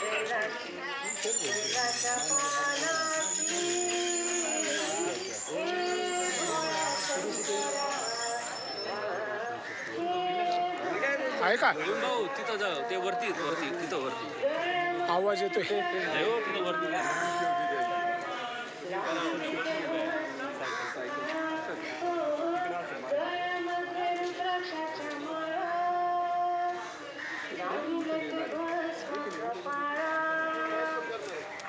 बेलाची बेलाच्या पानाची आहे का भाऊ तिथं जा ते वरती वरती तिथं वरती आवाज येतोय नाही हो तिथं वरती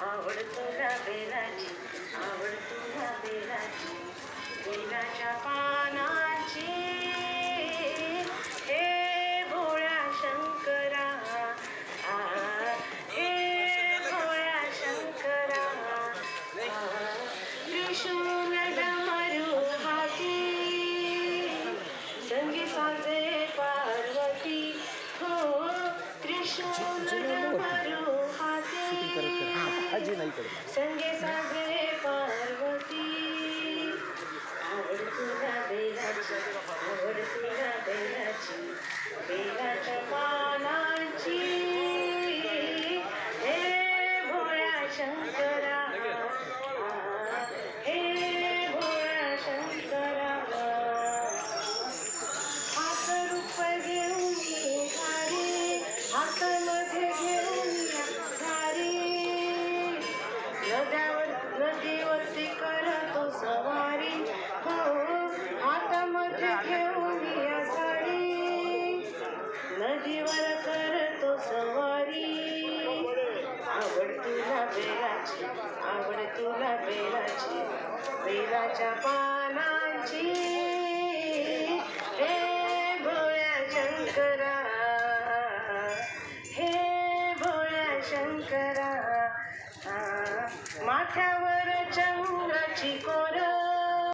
आवड तुला बेलाची आवड तुला बेलाची बेलाच्या पानाची हे भोळ्या शंकरा हे भोळ्या शंकरा त्रिशूल डमरू हाती संगी साजे पार्वती हो त्रिशूल डमरू हाती संगे साजे पार्वती आवड तुला बेलाची आवड तुला बेलाची बेलाच्या पानाची हे भोळ्या शंकरा हे भोळ्या शंकरा हात रूप घेऊन घारी हातामध्ये घेऊन घारी नदीवरती करतो सवारी हो हातामध्ये घेऊन या साडी नदीवर करतो सवारी आवड तुला बेलाची आवड तुला बेलाची बेलाच्या पानाची हे भोळ्या शंकरा हे भोळ्या शंकरा माथ्यावर चंद्राची